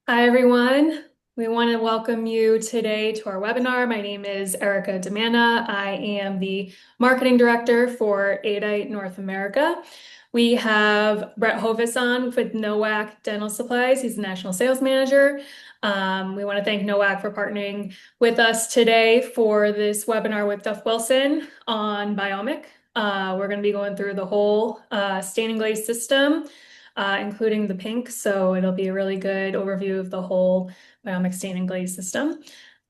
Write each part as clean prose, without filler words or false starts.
Hi, everyone. We want to welcome you today to our webinar. My name is Erica Demana. I am the Marketing Director for Aidite North America. We have Brett Hovis on with Nowak Dental Supplies. He's the National Sales Manager. We want to thank Nowak for partnering with us today for this webinar with Duff Wilson on Biomic. We're going to be going through the whole stain glaze system, including the pink. So it'll be a really good overview of the whole Biomic Stain Glaze system.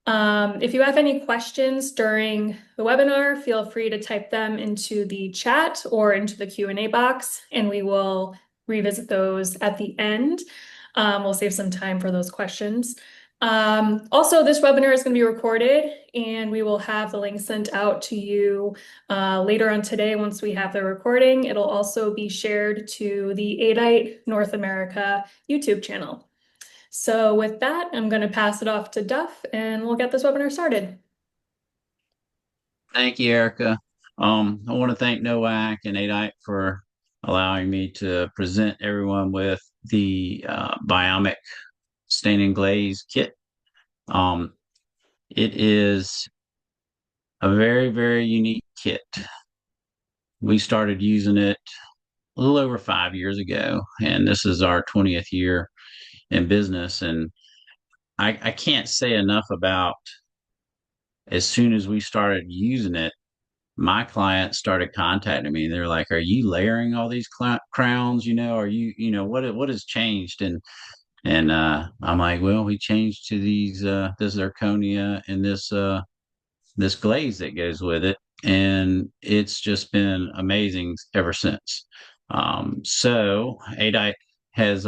If you have any questions during the webinar, feel free to type them into the chat or into the Q&A box, and we will revisit those at the end. We'll save some time for those questions. Also, this webinar is going to be recorded, and we will have the link sent out to you later on today once we have the recording. It'll also be shared to the Aidite North America YouTube channel. So with that, I'm going to pass it off to Duff, and we'll get this webinar started. Thank you, Erica. I want to thank Nowak and Aidite for allowing me to present everyone with the Biomic Stain Glaze kit. Um, it is a very, very unique kit. We started using it a little over 5 years ago, and this is our 20th year in business. And I can't say enough about as soon as we started using it, my clients started contacting me. They're like, "Are you layering all these crowns? Are what has changed?" And I'm like, "Well, we changed to these this zirconia and this glaze that goes with it, and it's just been amazing ever since." So Adite has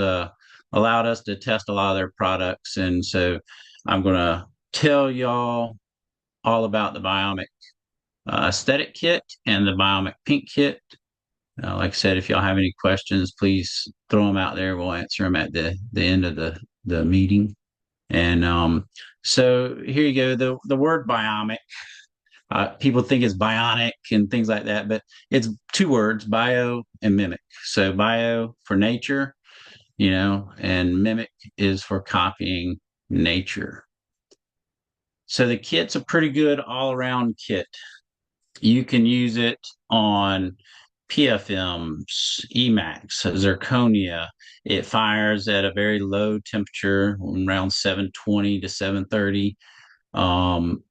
allowed us to test a lot of their products, and so I'm going to tell y'all all about the Biomic aesthetic kit and the Biomic pink kit. Like I said, if y'all have any questions, please throw them out there. We'll answer them at the end of the meeting. And so here you go. The word biomic, people think it's bionic and things like that, but it's two words, bio and mimic. So bio for nature, and mimic is for copying nature. So the kit's a pretty good all around kit. You can use it on PFMs, Emacs, zirconia. It fires at a very low temperature, around 720 to 730. Um,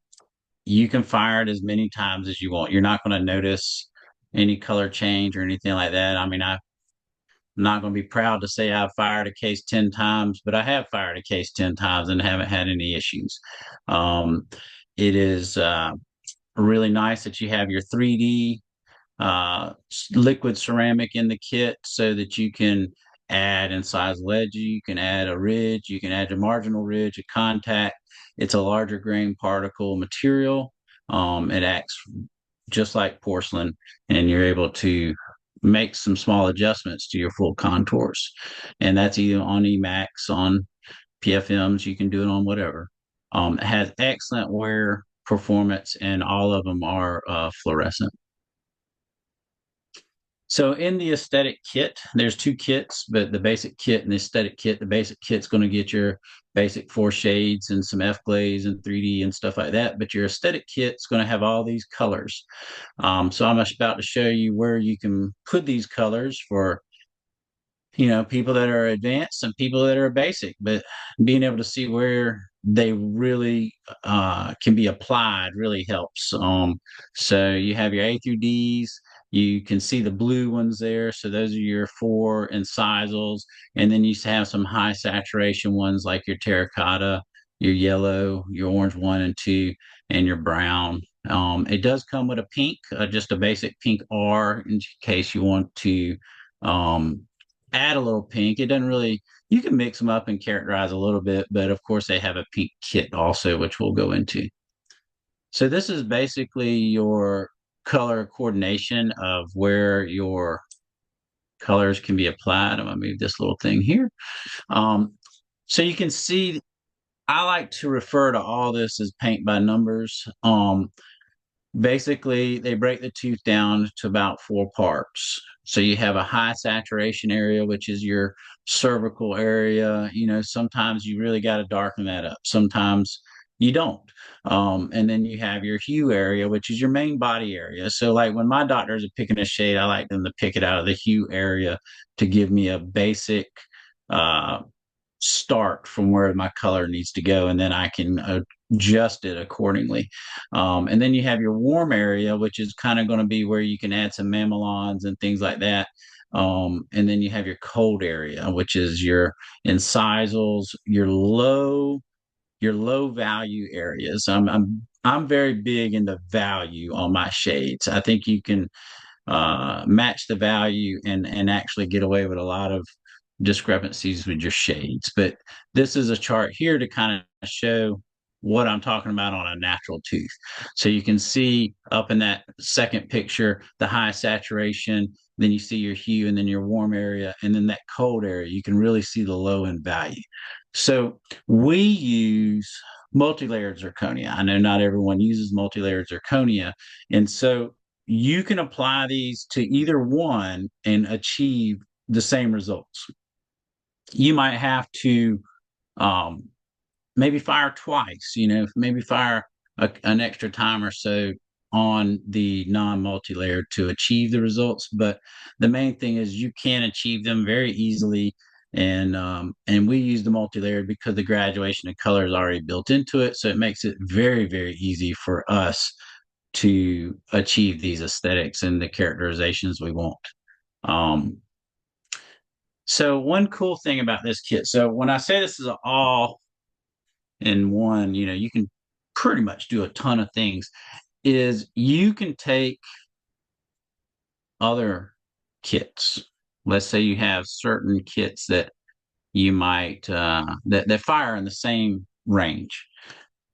you can fire it as many times as you want. You're not going to notice any color change or anything like that. I mean, I'm not going to be proud to say I've fired a case 10 times, but I have fired a case 10 times and haven't had any issues. Um, it is really nice that you have your 3D liquid ceramic in the kit so that you can add incisal ledge, you can add a ridge, you can add a marginal ridge, a contact. It's a larger grain particle material. It acts just like porcelain, and you're able to make some small adjustments to your full contours. And that's either on Emacs, on PFMs, you can do it on whatever. It has excellent wear performance, and all of them are fluorescent. So in the aesthetic kit, there's two kits, but the basic kit and the aesthetic kit, the basic kit's going to get your basic 4 shades and some F glaze and 3D and stuff like that. But your aesthetic kit's going to have all these colors. So I'm about to show you where you can put these colors for, people that are advanced and people that are basic, but being able to see where they really can be applied really helps. So you have your A through D's. You can see the blue ones there. So those are your 4 incisals. And then you have some high saturation ones like your terracotta, your yellow, your orange 1 and 2, and your brown. It does come with a pink, just a basic pink R in case you want to um, add a little pink. It doesn't really, you can mix them up and characterize a little bit, but of course they have a pink kit also, which we'll go into. So this is basically your color coordination of where your colors can be applied. I'm gonna move this little thing here. Um, so you can see, I like to refer to all this as paint by numbers. Basically, they break the tooth down to about 4 parts. So you have a high saturation area, which is your cervical area. Sometimes you really got to darken that up. Sometimes you don't. And then you have your hue area, which is your main body area. So, like when my doctors are picking a shade, I like them to pick it out of the hue area to give me a basic uh, start from where my color needs to go, and then I can adjust it accordingly. And then you have your warm area, which is kind of going to be where you can add some mamelons and things like that. And then you have your cold area, which is your incisals, your low value areas. I'm very big into value on my shades. I think you can match the value and actually get away with a lot of discrepancies with your shades. But this is a chart here to kind of show what I'm talking about on a natural tooth. So you can see up in that second picture, the high saturation, then you see your hue and then your warm area, and then that cold area, you can really see the low end value. So we use multi-layered zirconia. I know not everyone uses multi-layered zirconia. And so you can apply these to either one and achieve the same results. You might have to um, maybe fire twice, maybe fire an extra time or so on the non-multi-layered to achieve the results. But the main thing is you can achieve them very easily. And we use the multi-layered because the graduation of color is already built into it. So it makes it very, very easy for us to achieve these aesthetics and the characterizations we want. Um, so one cool thing about this kit, so when I say this is all in one, you can pretty much do a ton of things, is you can take other kits. Let's say you have certain kits that you might that fire in the same range.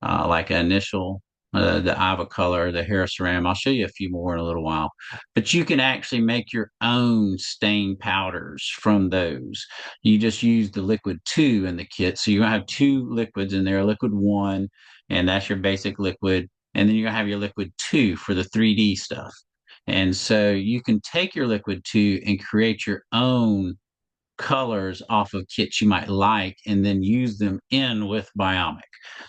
Like initial, the Ava color, the hair ceram. I'll show you a few more in a little while. But you can actually make your own stain powders from those. You just use the liquid 2 in the kit. So you're going to have two liquids in there, liquid 1, and that's your basic liquid. And then you're going to have your liquid 2 for the 3D stuff. And so you can take your liquid 2 and create your own colors off of kits you might like and then use them in with Biomic.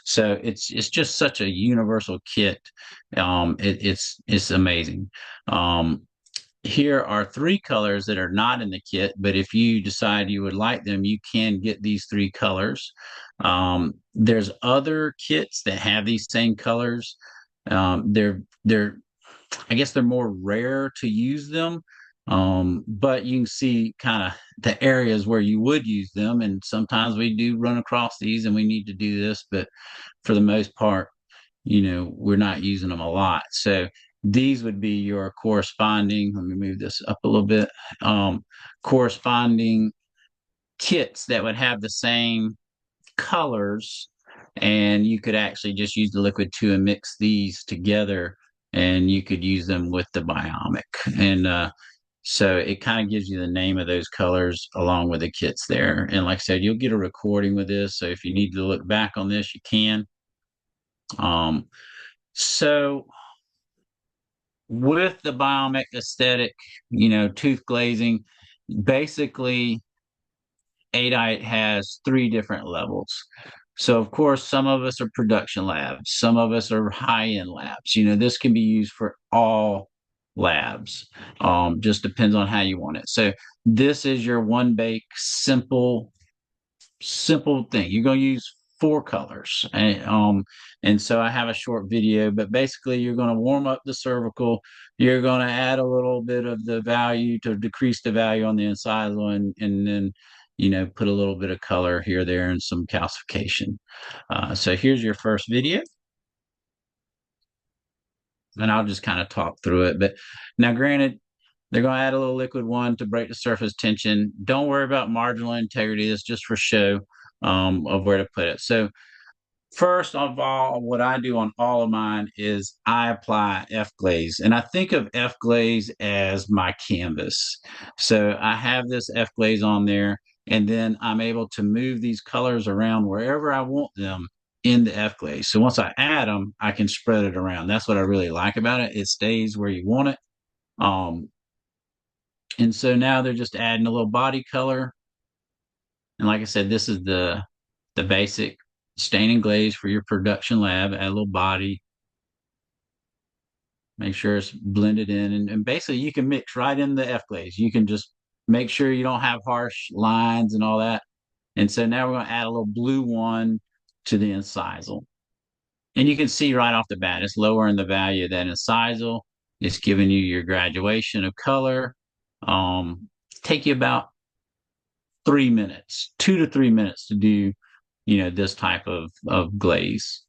So it's just such a universal kit. It's amazing. Here are three colors that are not in the kit, but if you decide you would like them, you can get these three colors. There's other kits that have these same colors. They're I guess they're more rare to use them. But you can see kind of the areas where you would use them. And sometimes we do run across these and we need to do this, but for the most part, we're not using them a lot. So these would be your corresponding, let me move this up a little bit, corresponding kits that would have the same colors, and you could actually just use the liquid 2 and mix these together, and you could use them with the Biomic. And so it kind of gives you the name of those colors along with the kits there. And like I said, you'll get a recording with this. So if you need to look back on this, you can. So with the Biomic aesthetic, tooth glazing, basically Aidite has three different levels. So, of course, some of us are production labs, some of us are high end labs. This can be used for all labs. Just depends on how you want it. So, this is your one bake, simple thing. You're going to use four colors. And so I have a short video, but basically, you're going to warm up the cervical. You're going to add a little bit of the value to decrease the value on the incisal, and then put a little bit of color here, there, and some calcification. So here's your first video, and I'll just kind of talk through it. But now, granted, they're going to add a little liquid 1 to break the surface tension. Don't worry about marginal integrity. It's just for show of where to put it. So first of all, what I do on all of mine is I apply F glaze, and I think of F glaze as my canvas. So I have this F glaze on there, and then I'm able to move these colors around wherever I want them in the F glaze. So once I add them, I can spread it around. That's what I really like about it. It stays where you want it. Um, And so now they're just adding a little body color. And like I said, this is the basic stain and glaze for your production lab. Add a little body, make sure it's blended in, and basically you can mix right in the F glaze. You can just make sure you don't have harsh lines and all that. And so now we're going to add a little blue one to the incisal. And you can see right off the bat, it's lowering the value of that incisal. It's giving you your graduation of color. Take you about 3 minutes, 2 to 3 minutes to do, this type of glaze.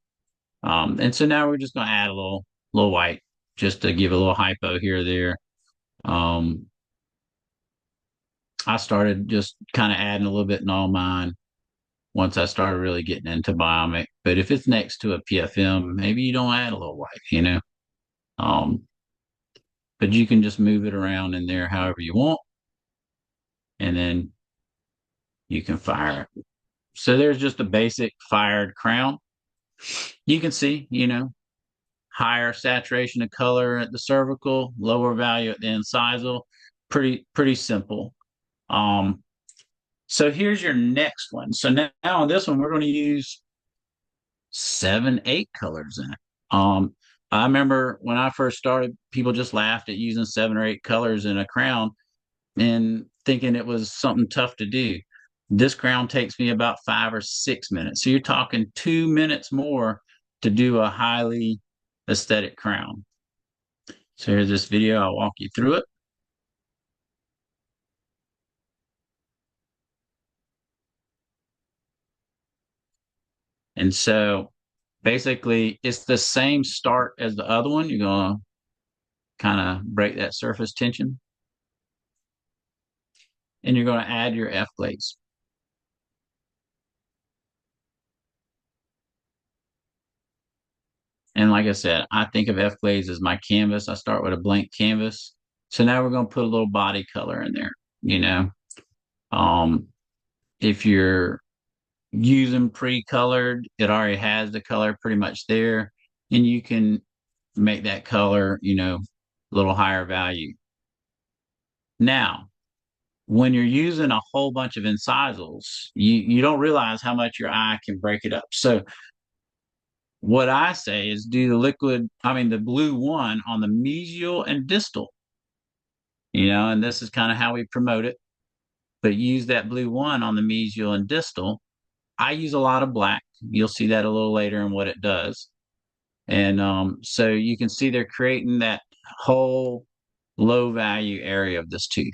And so now we're just going to add a little white just to give a little hypo here or there. Um, I started just kind of adding a little bit in all mine once I started really getting into Biomic. But if it's next to a PFM, maybe you don't add a little white. Um, but you can just move it around in there however you want, and then you can fire it. So there's just a basic fired crown. You can see, higher saturation of color at the cervical, lower value at the incisal. Pretty simple. Um, so here's your next one. So now on this one, we're going to use 7, 8 colors in it. I remember when I first started, people just laughed at using 7 or 8 colors in a crown and thinking it was something tough to do. This crown takes me about 5 or 6 minutes. So you're talking 2 minutes more to do a highly aesthetic crown. So here's this video. I'll walk you through it. And so basically, it's the same start as the other one. You're going to kind of break that surface tension, and you're going to add your F glaze. And like I said, I think of F glaze as my canvas. I start with a blank canvas. So now we're going to put a little body color in there, you know. Um, if you're using pre-colored, it already has the color pretty much there, and you can make that color, a little higher value. Now, when you're using a whole bunch of incisals, you don't realize how much your eye can break it up. So what I say is do the blue one on the mesial and distal, and this is kind of how we promote it, but use that blue one on the mesial and distal. I use a lot of black. You'll see that a little later in what it does. And so you can see they're creating that whole low value area of this tooth.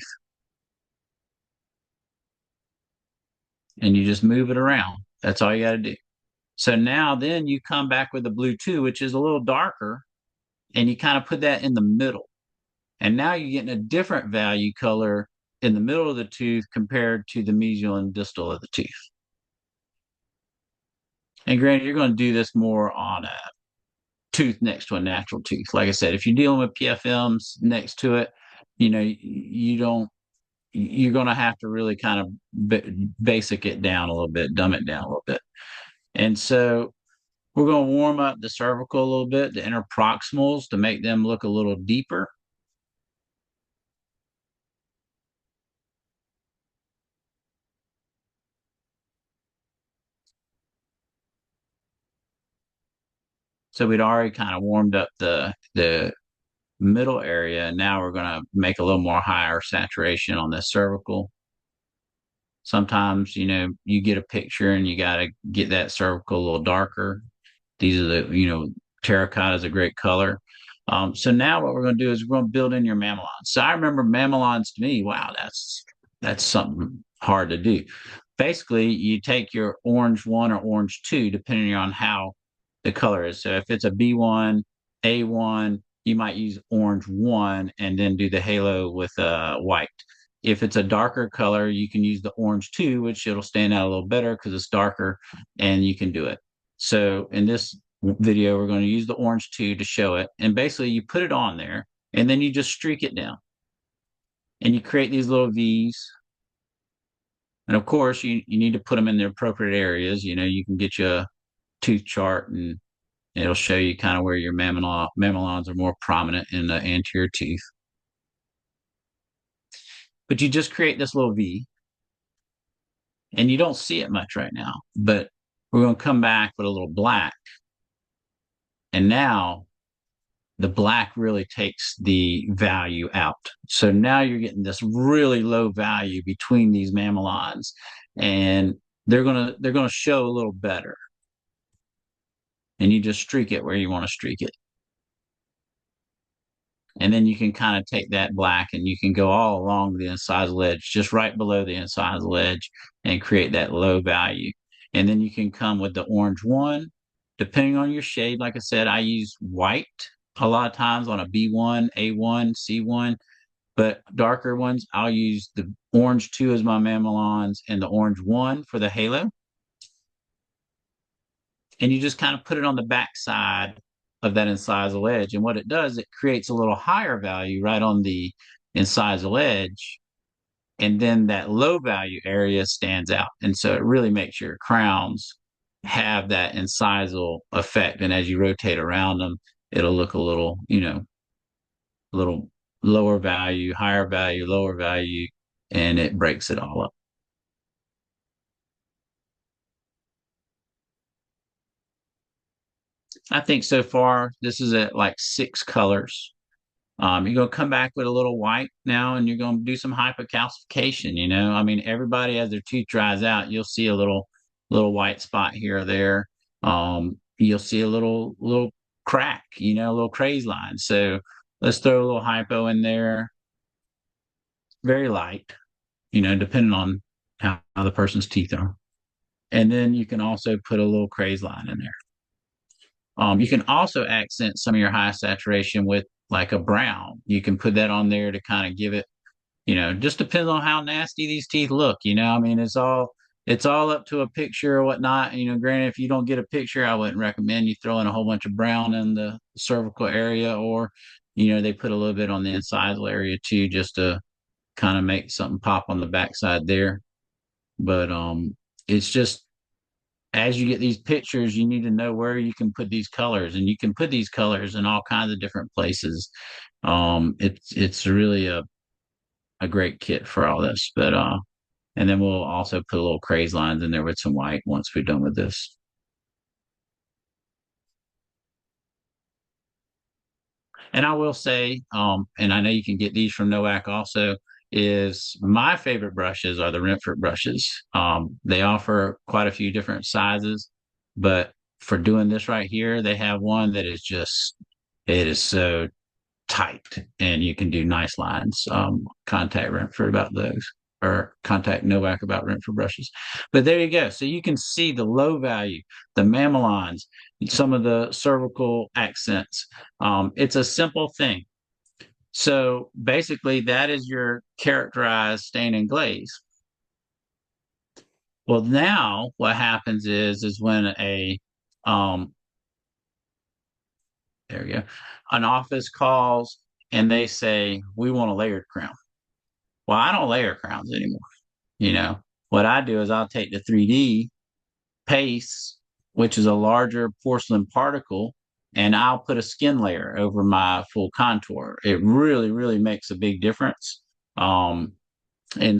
And you just move it around. That's all you got to do. So now then you come back with the blue two, which is a little darker, and you kind of put that in the middle. And now you're getting a different value color in the middle of the tooth compared to the mesial and distal of the tooth. And granted, you're going to do this more on a tooth next to a natural tooth. Like I said, if you're dealing with PFMs next to it, you don't, you're going to have to really kind of basic it down a little bit, dumb it down a little bit. And so we're going to warm up the cervical a little bit, the interproximals, to make them look a little deeper. So we'd already kind of warmed up the middle area, and now we're going to make a little more higher saturation on the cervical. Sometimes, you get a picture and you got to get that cervical a little darker. These are terracotta is a great color. So now what we're going to do is we're going to build in your mamelons. So I remember mamelons to me, wow, that's something hard to do. Basically, you take your orange one or orange two, depending on how the color is. So if it's a B1, A1, you might use orange one and then do the halo with white. If it's a darker color, you can use the orange two, which it'll stand out a little better because it's darker, and you can do it. So in this video, we're going to use the orange two to show it. And basically you put it on there and then you just streak it down and you create these little V's. And of course you need to put them in the appropriate areas. You can get you a tooth chart and it'll show you kind of where your mamelons are more prominent in the anterior tooth. but you just create this little V, and you don't see it much right now, but we're going to come back with a little black. And now the black really takes the value out. So now you're getting this really low value between these mamelons, and they're gonna show a little better. And you just streak it where you want to streak it. And then you can kind of take that black and you can go all along the inside of the ledge, just right below the inside of the ledge, and create that low value. And then you can come with the orange one, depending on your shade. Like I said, I use white a lot of times on a B1, A1, C1, but darker ones, I'll use the orange 2 as my mamelons and the orange 1 for the halo. And you just kind of put it on the back side of that incisal edge. And what it does, it creates a little higher value right on the incisal edge. And then that low value area stands out. And so it really makes your crowns have that incisal effect. And as you rotate around them, it'll look a little, a little lower value, higher value, lower value, and it breaks it all up. I think so far this is at like 6 colors. You're gonna come back with a little white now, and you're gonna do some hypocalcification. I mean, everybody as their tooth dries out, you'll see a little white spot here or there. You'll see a little crack, a little craze line. So let's throw a little hypo in there, very light, depending on how the person's teeth are. And then you can also put a little craze line in there. You can also accent some of your high saturation with like a brown. You can put that on there to kind of give it, just depends on how nasty these teeth look. I mean, it's all up to a picture or whatnot. Granted, if you don't get a picture, I wouldn't recommend you throw in a whole bunch of brown in the cervical area, or they put a little bit on the incisal area too, just to kind of make something pop on the backside there. But it's just as you get these pictures, you need to know where you can put these colors, and you can put these colors in all kinds of different places. It's really a great kit for all this. But and then we'll also put a little craze lines in there with some white once we're done with this. And I will say, and I know you can get these from Nowak also, is my favorite brushes are the Renfort brushes. They offer quite a few different sizes, but for doing this right here, they have one that is just, it is so tight, and you can do nice lines. Contact Renfort about those, or contact Nowak about Renfort brushes. But there you go. So you can see the low value, the mamelons, some of the cervical accents. It's a simple thing. So basically, that is your characterized stain and glaze. Well, now what happens is when um, there we go, an office calls and they say, we want a layered crown. Well, I don't layer crowns anymore. What I do is I'll take the 3D paste, which is a larger porcelain particle, and I'll put a skin layer over my full contour. It really, really makes a big difference. And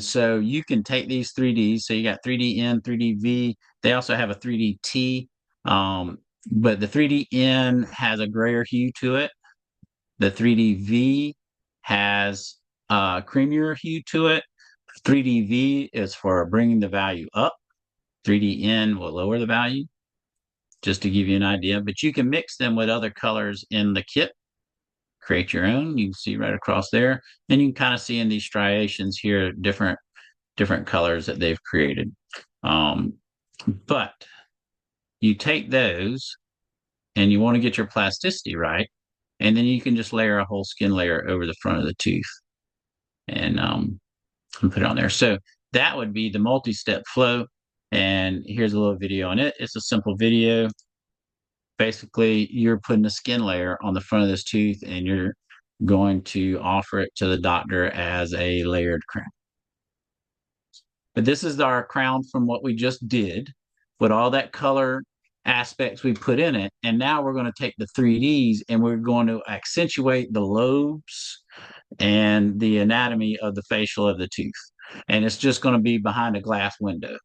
so you can take these 3Ds. So you got 3D N, 3D V. They also have a 3D T. But the 3D N has a grayer hue to it. The 3D V has a creamier hue to it. 3D V is for bringing the value up. 3D N will lower the value, just to give you an idea. But you can mix them with other colors in the kit, create your own. You can see right across there. And you can kind of see in these striations here, different colors that they've created. But you take those and you want to get your plasticity right. And then you can just layer a whole skin layer over the front of the tooth and put it on there. So that would be the multi-step flow. And here's a little video on it. It's a simple video. Basically, you're putting a skin layer on the front of this tooth, and you're going to offer it to the doctor as a layered crown. But this is our crown from what we just did with all that color aspects we put in it. And now we're going to take the 3Ds and we're going to accentuate the lobes and the anatomy of the facial of the tooth. And it's just going to be behind a glass window.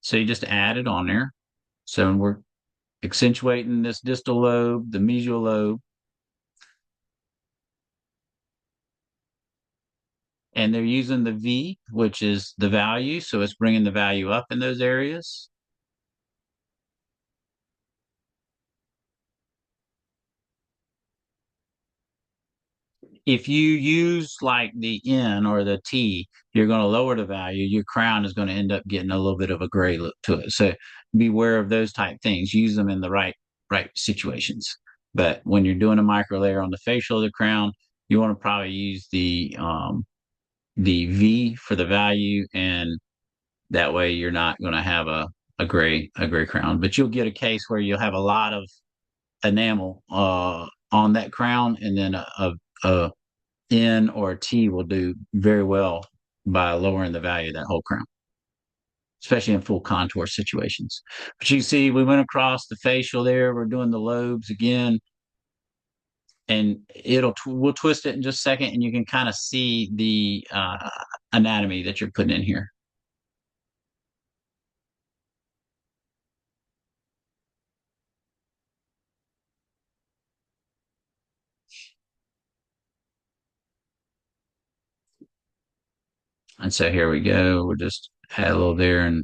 So you just add it on there. So we're accentuating this distal lobe, the mesial lobe, and they're using the V, which is the value. So it's bringing the value up in those areas. If you use like the N or the T, you're going to lower the value. Your crown is going to end up getting a little bit of a gray look to it. So beware of those type things. Use them in the right situations. But when you're doing a micro layer on the facial of the crown, you want to probably use the V for the value, and that way you're not going to have a gray crown. But you'll get a case where you'll have a lot of enamel on that crown, and then a N or a T will do very well by lowering the value of that whole crown, especially in full contour situations. But you see, we went across the facial there. We're doing the lobes again, and we'll twist it in just a second, and you can kind of see the anatomy that you're putting in here. And so here we go. We'll just add a little there, and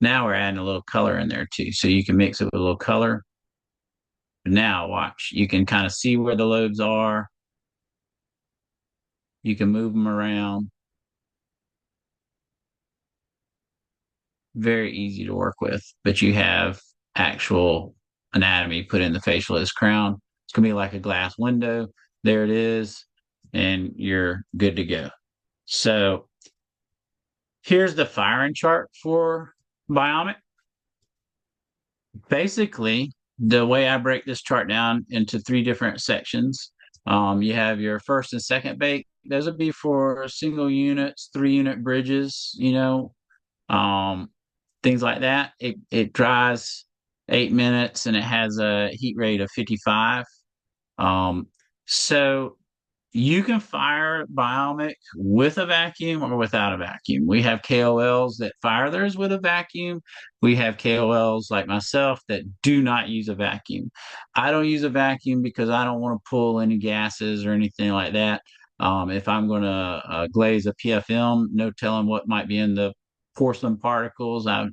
now we're adding a little color in there too. So you can mix it with a little color. Now watch, you can kind of see where the lobes are. You can move them around. Very easy to work with, but you have actual anatomy put in the facial of this crown. It's gonna be like a glass window. There it is, and you're good to go. So here's the firing chart for Biomic. Basically, the way I break this chart down into three different sections, you have your first and second bake. Those would be for single units, 3 unit bridges, um, things like that. It dries 8 minutes and it has a heat rate of 55. Um, so you can fire Biomic with a vacuum or without a vacuum. We have KOLs that fire theirs with a vacuum. We have KOLs like myself that do not use a vacuum. I don't use a vacuum because I don't want to pull any gases or anything like that. If I'm going to glaze a PFM, no telling what might be in the porcelain particles. I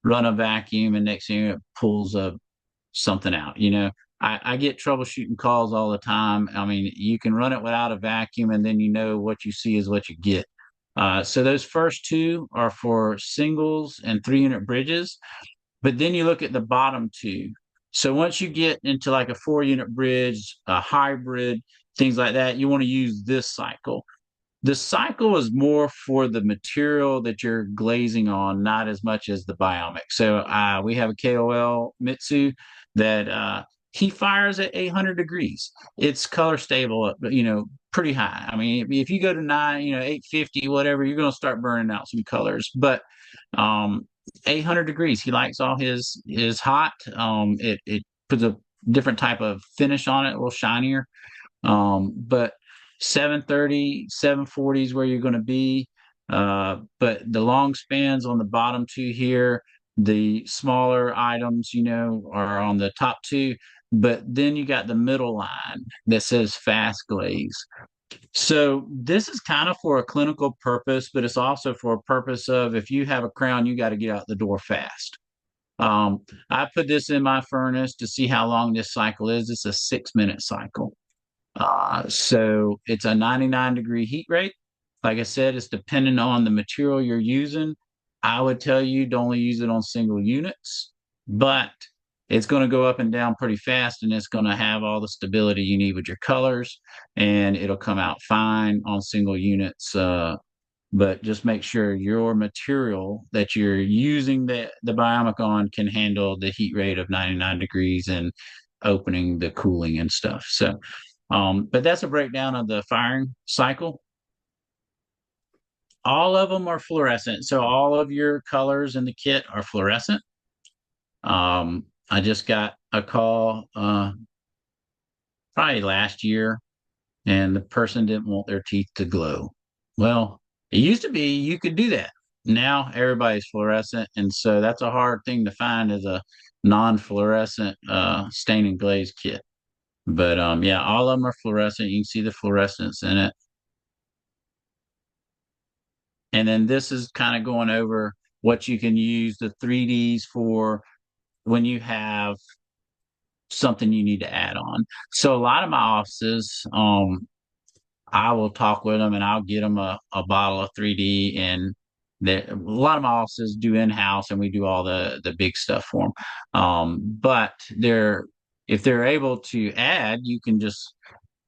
run a vacuum, and next thing it pulls something out. I get troubleshooting calls all the time. I mean, you can run it without a vacuum, and then what you see is what you get. So those first two are for singles and 3 unit bridges, but then you look at the bottom two. So once you get into like a 4 unit bridge, a hybrid, things like that, you want to use this cycle. The cycle is more for the material that you're glazing on, not as much as the Biomic. So we have a KOL, Mitsu, that he fires at 800 degrees. It's color stable, pretty high. I mean, if you go to 850, whatever, you're going to start burning out some colors. But 800 degrees, he likes all his hot. It puts a different type of finish on it, a little shinier. But 730, 740 is where you're going to be. But the long spans on the bottom two here, the smaller items, are on the top two. But then you got the middle line that says fast glaze. So this is kind of for a clinical purpose, but it's also for a purpose of if you have a crown, you got to get out the door fast. I put this in my furnace to see how long this cycle is. It's a 6 minute cycle. So it's a 99-degree heat rate. Like I said, it's dependent on the material you're using. I would tell you to only use it on single units, but it's going to go up and down pretty fast, and it's going to have all the stability you need with your colors, and it'll come out fine on single units. But just make sure your material that you're using the Biomic on can handle the heat rate of 99 degrees and opening the cooling and stuff. So but that's a breakdown of the firing cycle. All of them are fluorescent. So all of your colors in the kit are fluorescent. I just got a call probably last year, and the person didn't want their teeth to glow. Well, it used to be you could do that. Now everybody's fluorescent, and so that's a hard thing to find is a non-fluorescent stain and glaze kit. But yeah, all of them are fluorescent. You can see the fluorescence in it. And then this is kind of going over what you can use the 3Ds for when you have something you need to add on. So a lot of my offices, I will talk with them and I'll get them a bottle of 3D, and a lot of my offices do in-house and we do all the big stuff for them. But if they're able to add, you can just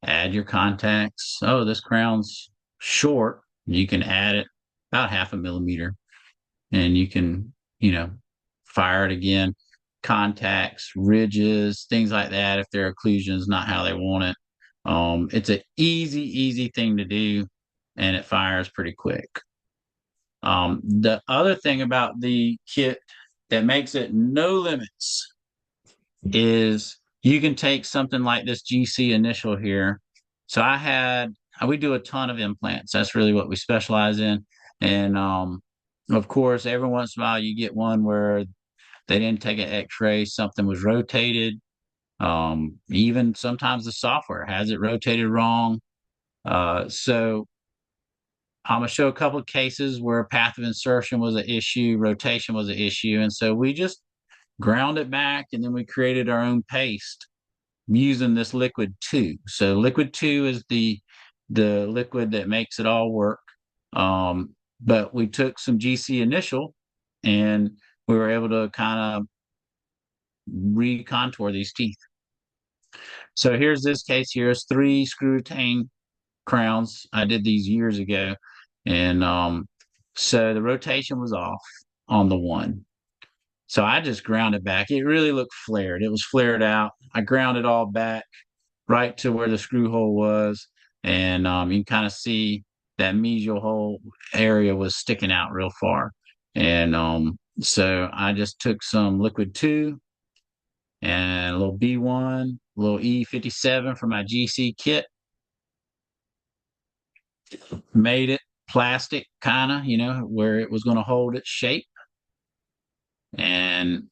add your contacts. Oh, this crown's short. You can add it about half a millimeter and you can, fire it again. Contacts, ridges, things like that. If their occlusion is not how they want it, it's an easy thing to do, and it fires pretty quick. The other thing about the kit that makes it no limits is you can take something like this GC initial here. So we do a ton of implants. That's really what we specialize in. And of course, every once in a while you get one where they didn't take an x-ray, something was rotated. Even sometimes the software has it rotated wrong. So I'm going to show a couple of cases where path of insertion was an issue, rotation was an issue. And so we just ground it back and then we created our own paste using this liquid 2. So liquid 2 is the liquid that makes it all work. But we took some GC initial and we were able to kind of recontour these teeth. So here's this case here. It's 3 screw retained crowns. I did these years ago. And so the rotation was off on the one. So I just ground it back. It really looked flared. It was flared out. I ground it all back right to where the screw hole was. And you can kind of see that mesial hole area was sticking out real far. And so I just took some liquid 2 and a little B1, a little E57 for my GC kit, made it plastic kind of, where it was going to hold its shape. And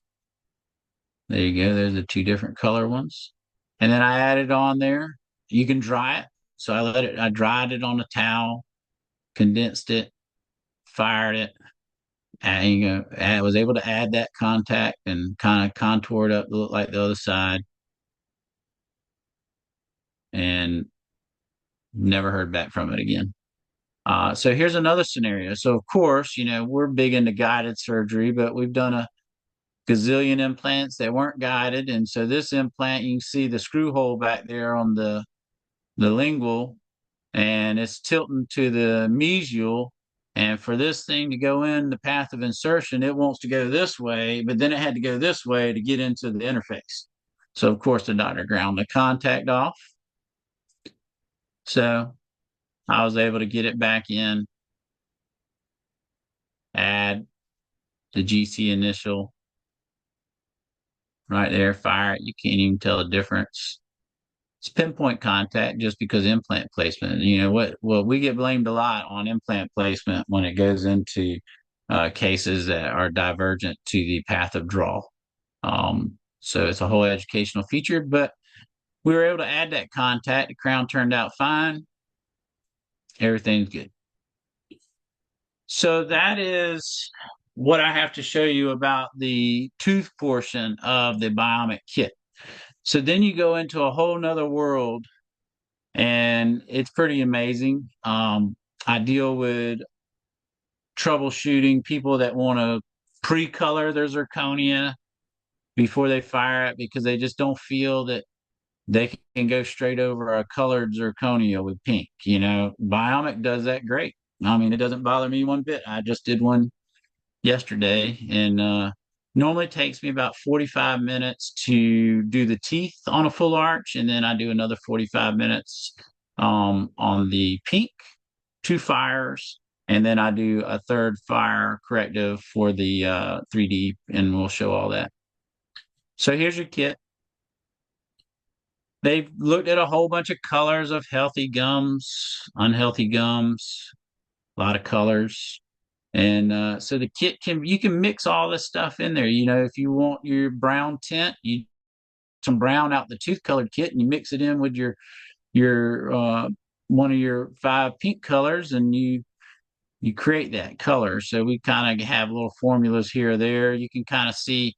there you go. There's the 2 different color ones. And then I added on there. You can dry it. So I dried it on a towel, condensed it, fired it. And, I was able to add that contact and kind of contour it up to look like the other side. And never heard back from it again. So here's another scenario. So of course, we're big into guided surgery, but we've done a gazillion implants that weren't guided. And so this implant, you can see the screw hole back there on the lingual, and it's tilting to the mesial. And for this thing to go in the path of insertion, it wants to go this way, but then it had to go this way to get into the interface. So of course the doctor ground the contact off. So I was able to get it back in, add the GC initial right there, fire it. You can't even tell the difference. It's pinpoint contact just because implant placement. What we get blamed a lot on implant placement when it goes into cases that are divergent to the path of draw. So it's a whole educational feature, but we were able to add that contact. The crown turned out fine. Everything's good. So that is what I have to show you about the tooth portion of the Biomic kit. So then you go into a whole nother world, and it's pretty amazing. I deal with troubleshooting people that want to pre-color their zirconia before they fire it because they just don't feel that they can go straight over a colored zirconia with pink. Biomic does that great. I mean, it doesn't bother me one bit. I just did one yesterday, and normally takes me about 45 minutes to do the teeth on a full arch, and then I do another 45 minutes on the pink, 2 fires, and then I do a third fire corrective for the 3D, and we'll show all that. So here's your kit. They've looked at a whole bunch of colors of healthy gums, unhealthy gums, a lot of colors. And so the kit can you can mix all this stuff in there. If you want your brown tint, you some brown out the tooth colored kit and you mix it in with your one of your five pink colors and you create that color. So we kind of have little formulas here or there. You can kind of see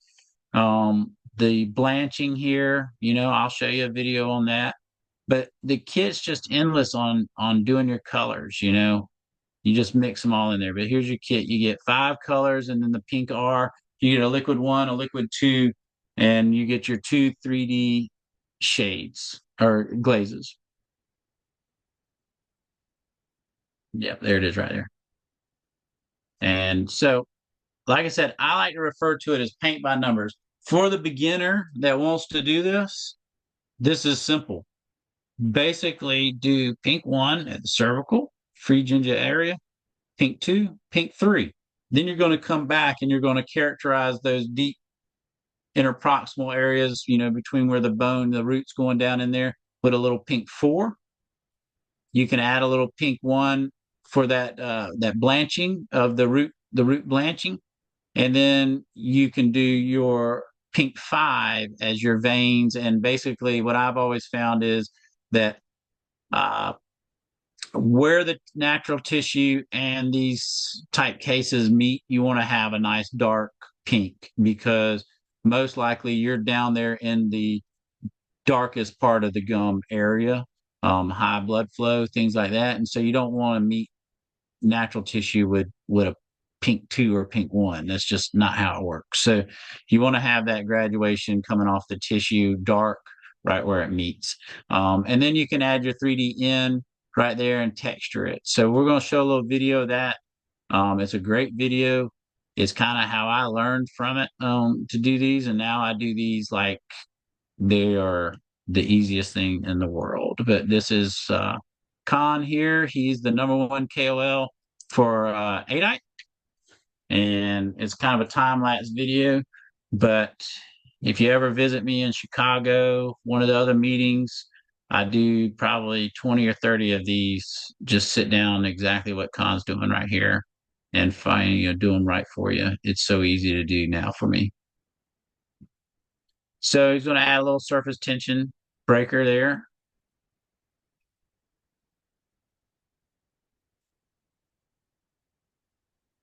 the blanching here. I'll show you a video on that. But the kit's just endless on doing your colors. You just mix them all in there. But here's your kit. You get five colors and then the pink R. You get a liquid one, a liquid two, and you get your two 3D shades or glazes. Yep, there it is right there. And so, like I said, I like to refer to it as paint by numbers. For the beginner that wants to do this is simple. Basically, do pink one at the cervical, free ginger area, pink two, pink three. Then you're going to come back and you're going to characterize those deep interproximal areas, between where the bone, the root's going down in there, with a little pink four. You can add a little pink one for that blanching of the root blanching. And then you can do your pink five as your veins. And basically, what I've always found is that uh, where the natural tissue and these type cases meet, you want to have a nice dark pink because most likely you're down there in the darkest part of the gum area, high blood flow, things like that. And so you don't want to meet natural tissue with a pink two or pink one. That's just not how it works. So you want to have that graduation coming off the tissue dark right where it meets. And then you can add your 3D in right there and texture it. So we're going to show a little video of that. It's a great video. It's kind of how I learned from it to do these. And now I do these like they are the easiest thing in the world. But this is Khan here. He's the #1 KOL for Aidite, and it's kind of a time lapse video. But if you ever visit me in Chicago, one of the other meetings, I do probably 20 or 30 of these. Just sit down exactly what Khan's doing right here and find doing right for you. It's so easy to do now for me. So he's going to add a little surface tension breaker there.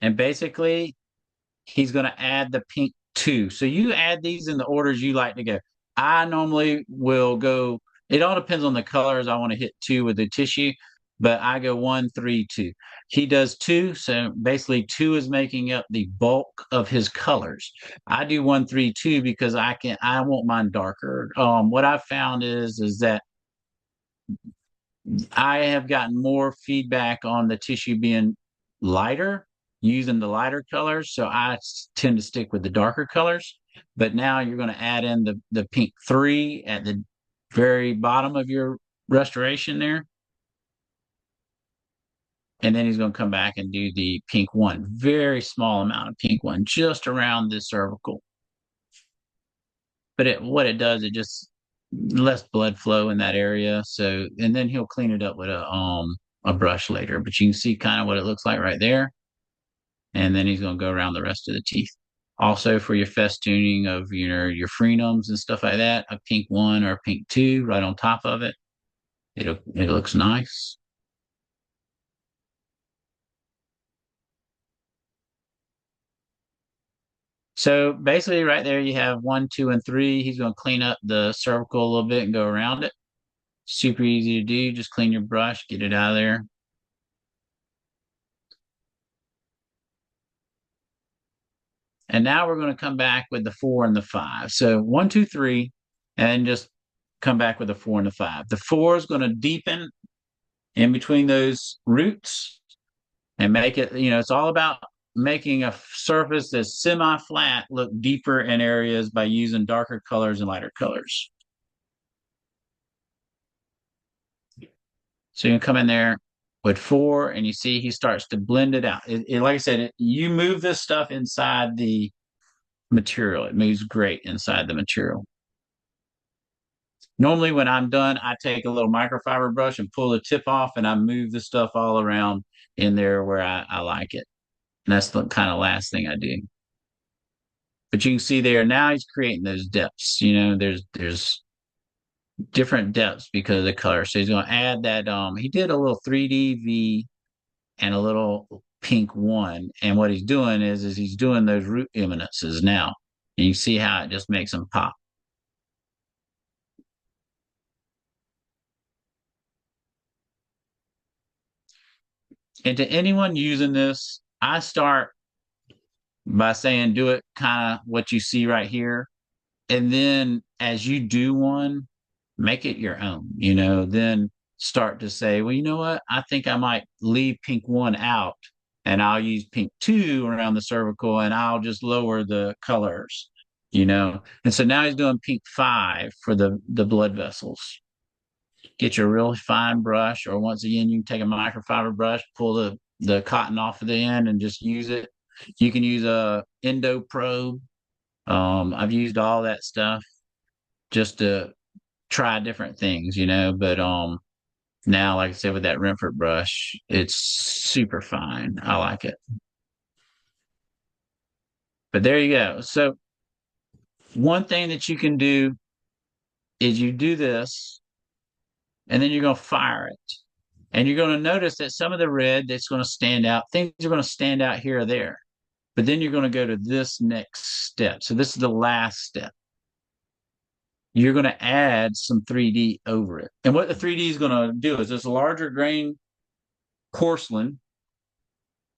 And basically, he's going to add the pink two. So you add these in the orders you like to go. I normally will go, it all depends on the colors. I want to hit two with the tissue, but I go 1, 3, 2. He does two. So basically, two is making up the bulk of his colors. I do 1, 3, 2 because I want mine darker. What I've found is that I have gotten more feedback on the tissue being lighter, using the lighter colors. So I tend to stick with the darker colors. But now you're going to add in the pink three at the very bottom of your restoration there. And then he's going to come back and do the pink one, very small amount of pink one, just around the cervical. But what it does, it just less blood flow in that area. So, and then he'll clean it up with a brush later. But you can see kind of what it looks like right there. And then he's going to go around the rest of the teeth. Also for your festooning of your frenums and stuff like that, a pink one or a pink two right on top of it. It looks nice. So basically right there you have 1, 2, and 3. He's going to clean up the cervical a little bit and go around it. Super easy to do. Just clean your brush, get it out of there. And now we're going to come back with the 4 and the 5. So 1, 2, 3, and just come back with the 4 and the 5. The 4 is going to deepen in between those roots and make it, it's all about making a surface that's semi-flat look deeper in areas by using darker colors and lighter colors. So you can come in there with 4 and you see he starts to blend it out. Like I said, you move this stuff inside the material. It moves great inside the material. Normally, when I'm done, I take a little microfiber brush and pull the tip off, and I move the stuff all around in there where I like it. And that's the kind of last thing I do. But you can see there now he's creating those depths. There's different depths because of the color. So he's going to add that. He did a little 3D V and a little pink one, and what he's doing is he's doing those root eminences now, and you see how it just makes them pop. And to anyone using this, I start by saying do it kind of what you see right here. And then as you do one, make it your own, then start to say, well, you know what? I think I might leave pink one out and I'll use pink two around the cervical and I'll just lower the colors. And so now he's doing pink five for the blood vessels. Get your real fine brush, or once again, you can take a microfiber brush, pull the cotton off of the end and just use it. You can use a endo probe. I've used all that stuff just to try different things. But now, like I said, with that Renfort brush, it's super fine. I like it. But there you go. So one thing that you can do is you do this, and then you're going to fire it. And you're going to notice that some of the red that's going to stand out, things are going to stand out here or there. But then you're going to go to this next step. So this is the last step. You're going to add some 3D over it. And what the 3D is going to do is this larger grain porcelain,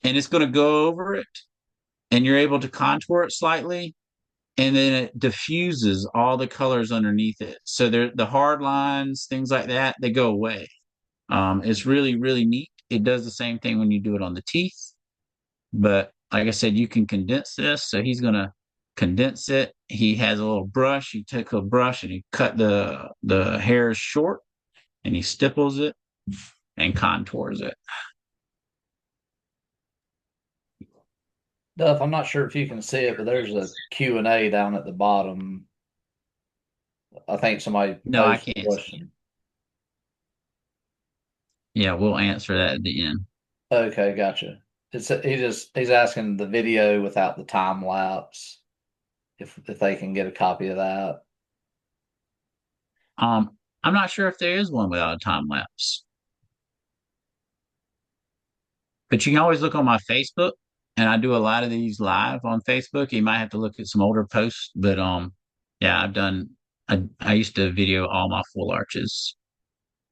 and it's going to go over it, and you're able to contour it slightly, and then it diffuses all the colors underneath it. So the hard lines, things like that, they go away. It's really, really neat. It does the same thing when you do it on the teeth. But like I said, you can condense this. So he's going to condense it. He has a little brush. He took a brush and he cut the hairs short, and he stipples it and contours it. Duff, I'm not sure if you can see it, but there's a Q&A down at the bottom. I think somebody No, I posed a can't see it. question. Yeah, we'll answer that at the end. Okay, gotcha. He's asking the video without the time lapse, if they can get a copy of that. I'm not sure if there is one without a time lapse, but you can always look on my Facebook, and I do a lot of these live on Facebook. You might have to look at some older posts, but yeah, I used to video all my full arches.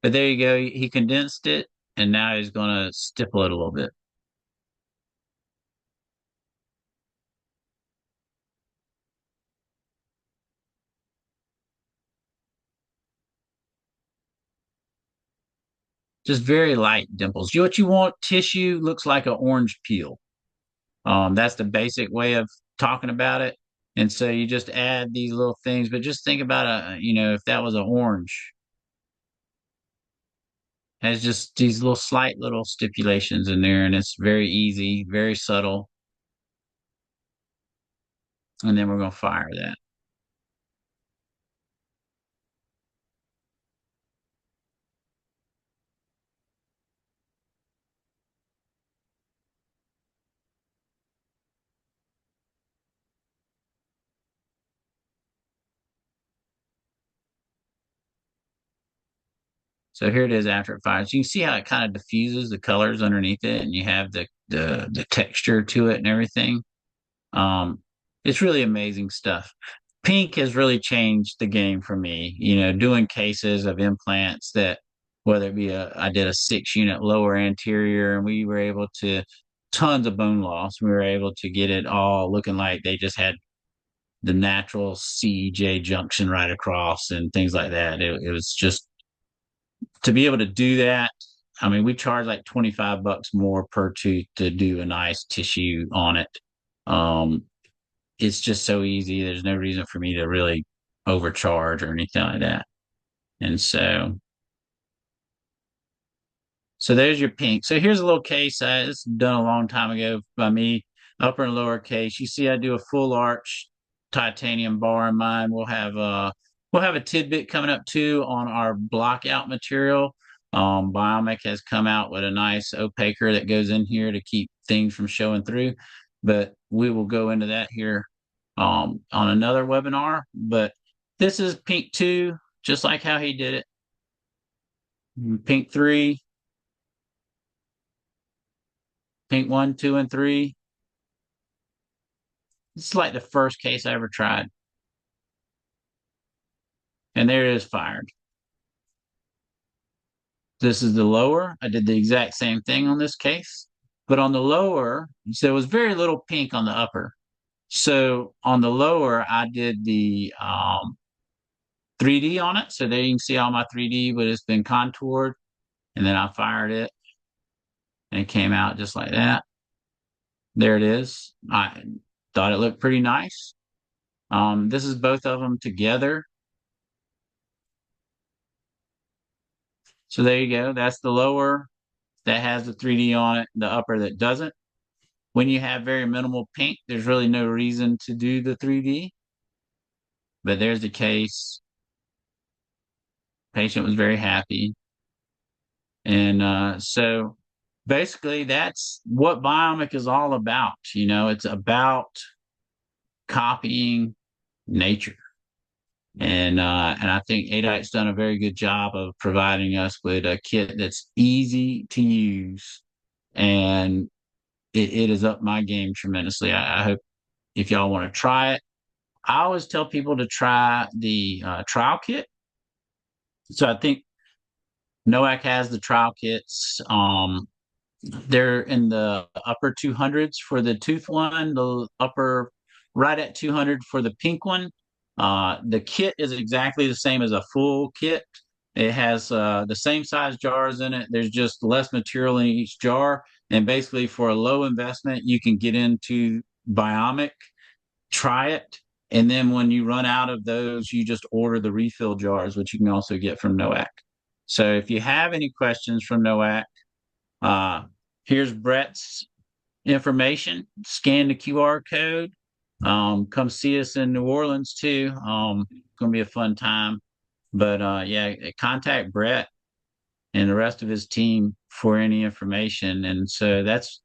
But there you go. He condensed it, and now he's gonna stipple it a little bit. Just very light dimples. What you want, tissue looks like an orange peel. That's the basic way of talking about it. And so you just add these little things, but just think about if that was an orange, has just these little slight little stipulations in there, and it's very easy, very subtle. And then we're gonna fire that. So here it is after it fires. You can see how it kind of diffuses the colors underneath it, and you have the texture to it and everything. Um, it's really amazing stuff. Pink has really changed the game for me. Doing cases of implants that, whether it be I did a 6 unit lower anterior, and we were able to tons of bone loss. We were able to get it all looking like they just had the natural CJ junction right across and things like that. It was just to be able to do that. I mean, we charge like $25 more per tooth to do a nice tissue on it. Um, it's just so easy. There's no reason for me to really overcharge or anything like that. And so there's your pink. So here's a little case. It's done a long time ago by me, upper and lower case. You see, I do a full arch titanium bar in mine. We'll have We'll have a tidbit coming up too on our block out material. Biomic has come out with a nice opaquer that goes in here to keep things from showing through, but we will go into that here on another webinar. But this is pink 2, just like how he did it. Pink 3, pink 1, 2, and 3. It's like the first case I ever tried. And there it is fired. This is the lower. I did the exact same thing on this case, but on the lower, so there was very little pink on the upper. So on the lower, I did the 3D on it. So there you can see all my 3D, but it's been contoured. And then I fired it and it came out just like that. There it is. I thought it looked pretty nice. This is both of them together. So there you go. That's the lower that has the 3D on it, the upper that doesn't. When you have very minimal pink, there's really no reason to do the 3D. But there's the case. Patient was very happy. And so basically that's what Biomic is all about. You know, it's about copying nature. And I think Aidite's done a very good job of providing us with a kit that's easy to use, and it has upped my game tremendously. I hope if y'all want to try it, I always tell people to try the trial kit. So I think Nowak has the trial kits. They're in the upper 200s for the tooth one, the upper right at 200 for the pink one. The kit is exactly the same as a full kit. It has the same size jars in it. There's just less material in each jar. And basically, for a low investment, you can get into Biomic, try it. And then when you run out of those, you just order the refill jars, which you can also get from Nowak. So if you have any questions from Nowak, uh, here's Brett's information. Scan the QR code. Come see us in New Orleans too. Gonna be a fun time. But yeah, contact Brett and the rest of his team for any information. And so that's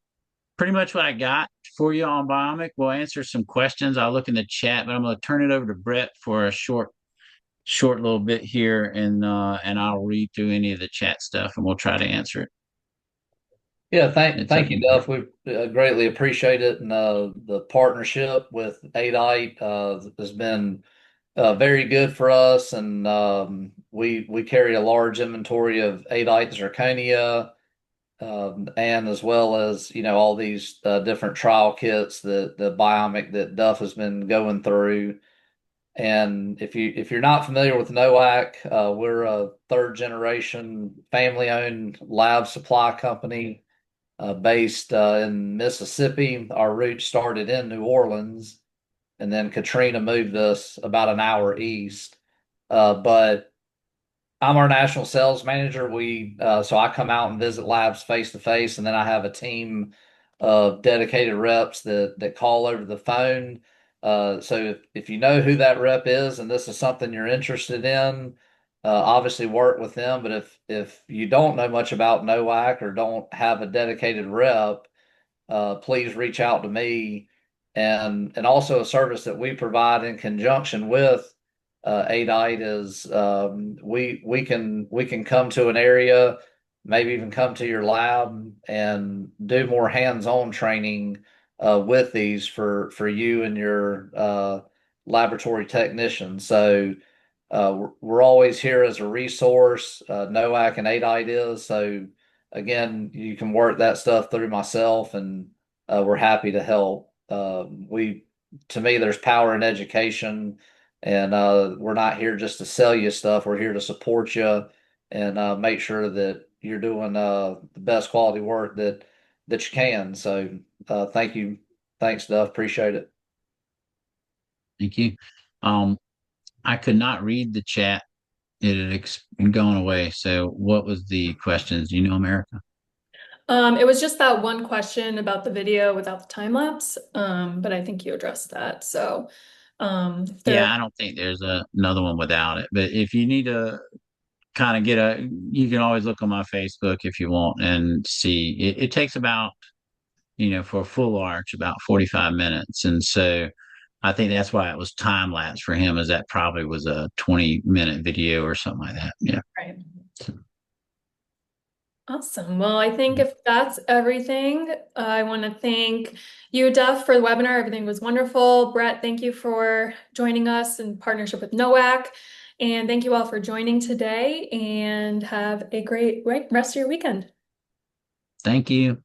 pretty much what I got for you on Biomic. We'll answer some questions. I'll look in the chat, but I'm going to turn it over to Brett for a short little bit here, and I'll read through any of the chat stuff, and we'll try to answer it. Yeah, It's up thank to you, you. Duff. We greatly appreciate it, and the partnership with Aidite has been very good for us. And we carry a large inventory of Aidite zirconia, and as well as all these different trial kits that the Biomic that Duff has been going through. And if you're not familiar with Nowak, we're a third generation family owned lab supply company based in Mississippi. Our roots started in New Orleans, and then Katrina moved us about an hour east. But I'm our national sales manager. So I come out and visit labs face to face, and then I have a team of dedicated reps that call over the phone. So if you know who that rep is, and this is something you're interested in, obviously work with them. But if you don't know much about Nowak or don't have a dedicated rep, please reach out to me. And also a service that we provide in conjunction with Aidite is we can come to an area, maybe even come to your lab and do more hands-on training with these for you and your laboratory technicians. So we're always here as a resource. Nowak and Aidite is. So again, you can work that stuff through myself, and we're happy to help. To me, there's power in education, and we're not here just to sell you stuff. We're here to support you and make sure that you're doing the best quality work that you can. So thank you. Thanks, Duff. Appreciate it. Thank you. I could not read the chat. It had gone away. So what was the questions? Do you know, America? It was just that one question about the video without the time lapse, but I think you addressed that. So If they're Yeah, I don't think there's another one without it. But if you need to kind of you can always look on my Facebook if you want and see. It takes about, for a full arch, about 45 minutes. And so I think that's why it was time lapse for him, is that probably was a 20-minute video or something like that. Yeah. right. Awesome. Well, I think if that's everything, I want to thank you, Duff, for the webinar. Everything was wonderful. Brett, thank you for joining us in partnership with Nowak. And thank you all for joining today and have a great rest of your weekend. Thank you.